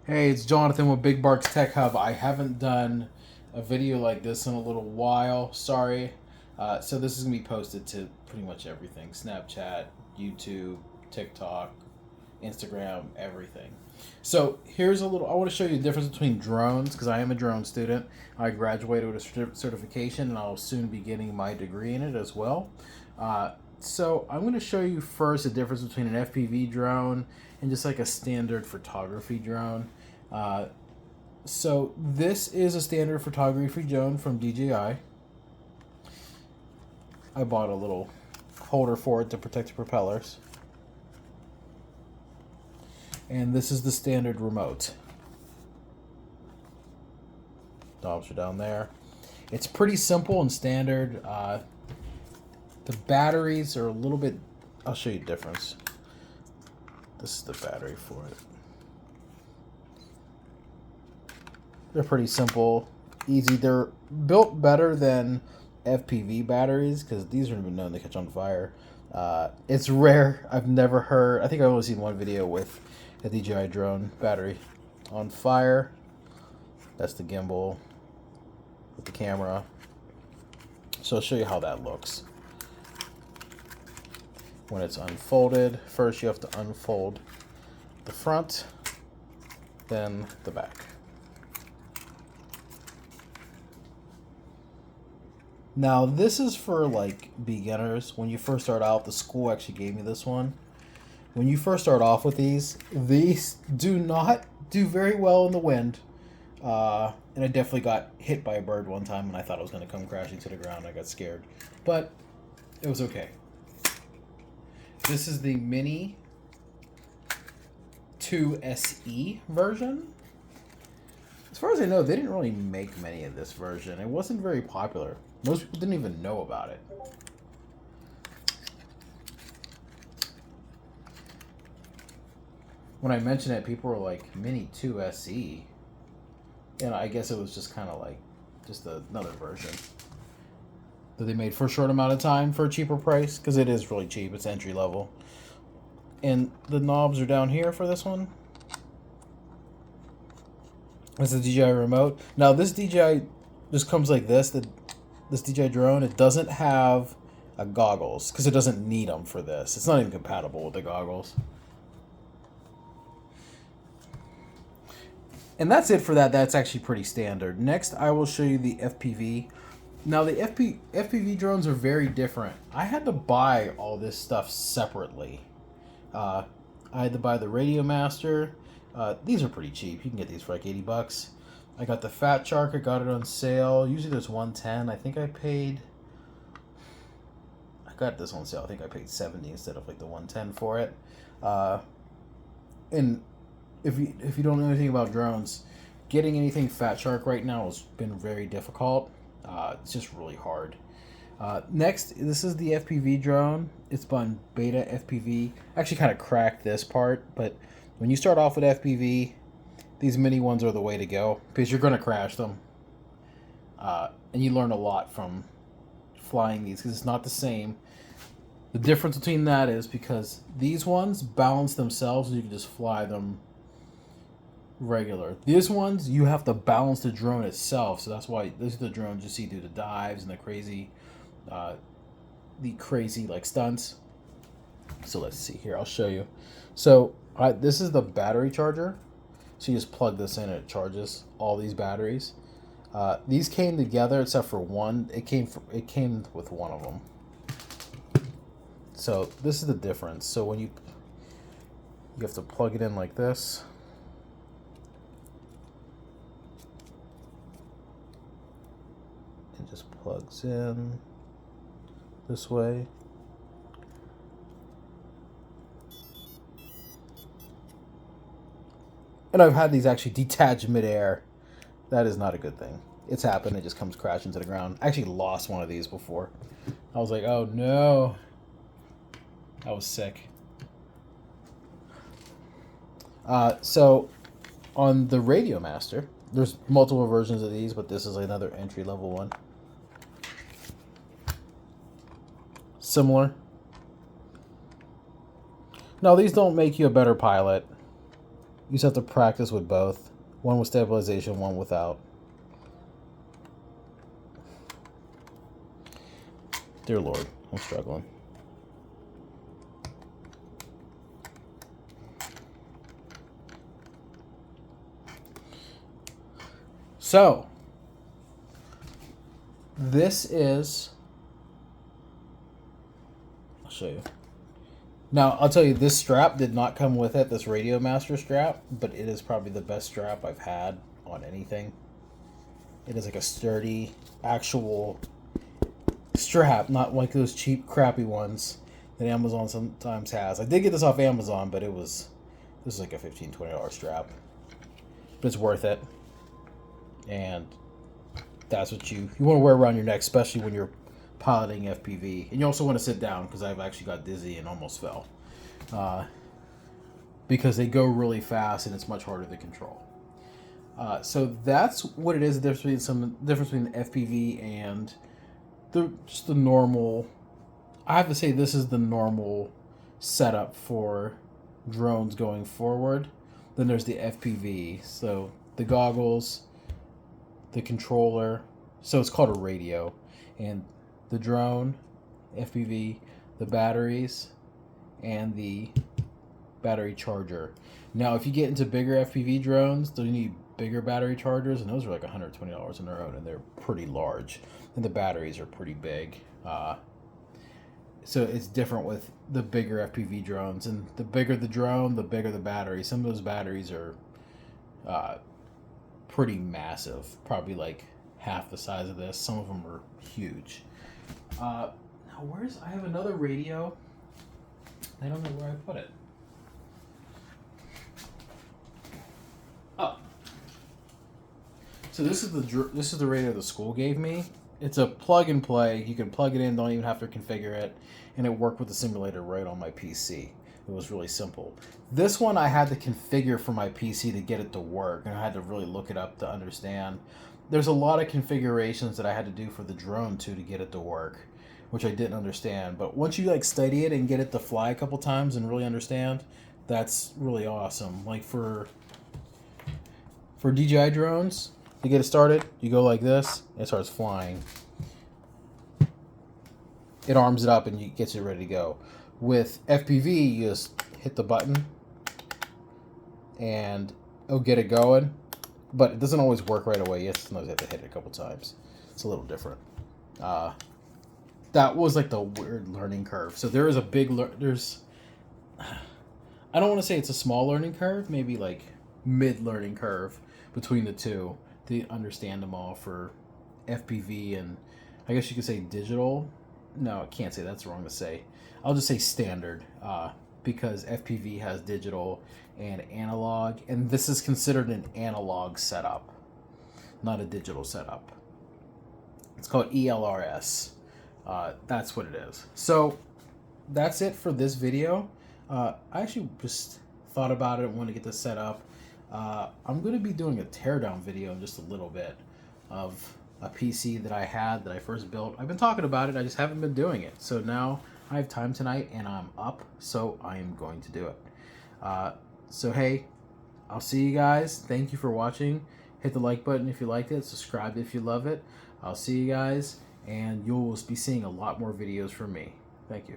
Hey, it's Jonathan with Big Barks Tech Hub. I haven't done a video like this in a little while. Sorry. So this is going to be posted to pretty much everything. Snapchat, YouTube, TikTok, Instagram, everything. So here's a little, I want to show you the difference between drones because I am a drone student. I graduated with a certification and I'll soon be getting my degree in it as well. So I'm going to show you first the difference between an FPV drone and just like a standard photography drone. Uh, so this is a standard photography drone from DJI. I bought a little holder for it to protect the propellers. And this is the standard remote. Knobs are down there. It's pretty simple and standard. The batteries are a little bit... I'll show you the difference. This is the battery for it. They're pretty simple, easy. They're built better than FPV batteries because these are even known to catch on fire. It's rare. I've never heard... I think I've only seen one video with a DJI drone battery on fire. That's the gimbal with the camera. So I'll show you how that looks. When it's unfolded, first you have to unfold the front, then the back. Now this is for like beginners. When you first start out, the school actually gave me this one. When you first start off with these do not do very well in the wind. And I definitely got hit by a bird one time and I thought I was going to come crashing to the ground. I got scared, but it was okay. This is the Mini 2 SE version. As far as I know, they didn't really make many of this version. It wasn't very popular. Most people didn't even know about it. When I mentioned it, people were like, Mini 2 SE. And I guess it was just kind of like, just another version that they made for a short amount of time for a cheaper price. Because it is really cheap. It's entry level. And the knobs are down here for this one. This is the DJI remote. Now this DJI just comes like this. This DJI drone, it doesn't have a goggles because it doesn't need them for this. It's not even compatible with the goggles. And that's it for that. That's actually pretty standard. Next, I will show you the FPV. Now the FPV drones are very different. I had to buy all this stuff separately. I had to buy the Radio Master. These are pretty cheap. You can get these for like 80 bucks. I got the Fat Shark. I got it on sale. Usually there's 110. I think I got this on sale. I think I paid 70 instead of like the 110 for it. And if you don't know anything about drones, getting anything Fat Shark right now has been very difficult. It's just really hard. Next, this is the FPV drone. It's on beta FPV. I actually kind of cracked this part, but when you start off with FPV, these mini ones are the way to go because you're going to crash them. And you learn a lot from flying these because it's not the same. The difference between that is because these ones balance themselves and you can just fly them regular. These ones, you have to balance the drone itself. So that's why these are the drones you see do the dives and the crazy like stunts. So let's see here. I'll show you. So this is the battery charger. So you just plug this in and it charges all these batteries. These came together except for one. It came with one of them. So this is the difference. So when you have to plug it in like this. It just plugs in this way. And I've had these actually detach midair. That is not a good thing. It's happened. It just comes crashing to the ground. I actually lost one of these before. I was like, oh no. I was sick. So on the Radio Master, there's multiple versions of these, but this is another entry level one. Similar. Now these don't make you a better pilot. You just have to practice with both. One with stabilization, one without. Dear Lord, I'm struggling. So, this is... I'll show you. Now, I'll tell you, this strap did not come with it, this Radio Master strap, but it is probably the best strap I've had on anything. It is like a sturdy, actual strap, not like those cheap, crappy ones that Amazon sometimes has. I did get this off Amazon, but this is like a $15, $20 strap. But it's worth it. And that's what you want to wear around your neck, especially when you're piloting FPV. And you also want to sit down, because I've actually got dizzy and almost fell. Because they go really fast and it's much harder to control. So that's what it is, the difference between the FPV and just the normal. I have to say, this is the normal setup for drones going forward. Then there's the FPV. So the goggles, the controller. So it's called a radio. And the drone, FPV, the batteries, and the battery charger. Now, if you get into bigger FPV drones, they'll need bigger battery chargers, and those are like $120 on their own, and they're pretty large. And the batteries are pretty big. So it's different with the bigger FPV drones. And the bigger the drone, the bigger the battery. Some of those batteries are pretty massive, probably like half the size of this. Some of them are huge. Now, I have another radio. I don't know where I put it. Oh. So this is the radio the school gave me. It's a plug and play. You can plug it in, don't even have to configure it, and it worked with the simulator right on my PC. It was really simple. This one I had to configure for my PC to get it to work, and I had to really look it up to understand. There's a lot of configurations that I had to do for the drone too to get it to work, which I didn't understand. But once you like study it and get it to fly a couple times and really understand, that's really awesome. Like for DJI drones, to get it started, you go like this, it starts flying. It arms it up and gets it ready to go. With FPV, you just hit the button and it'll get it going. But it doesn't always work right away. You sometimes have to hit it a couple times. It's a little different. That was like the weird learning curve. So there is a big I don't want to say it's a small learning curve, maybe like mid-learning curve between the two to understand them all for FPV and I guess you could say digital. No, I can't say, that's wrong to say. I'll just say standard because FPV has digital and analog, and this is considered an analog setup, not a digital setup. It's called ELRS. That's what it is. So that's it for this video. I actually just thought about it and want to get this set up. I'm going to be doing a teardown video in just a little bit of a PC that I had that I first built. I've been talking about it, I just haven't been doing it. So now I have time tonight and I'm up, so I am going to do it. So hey, I'll see you guys. Thank you for watching. Hit the like button if you liked it. Subscribe if you love it. I'll see you guys, and you'll be seeing a lot more videos from me. Thank you.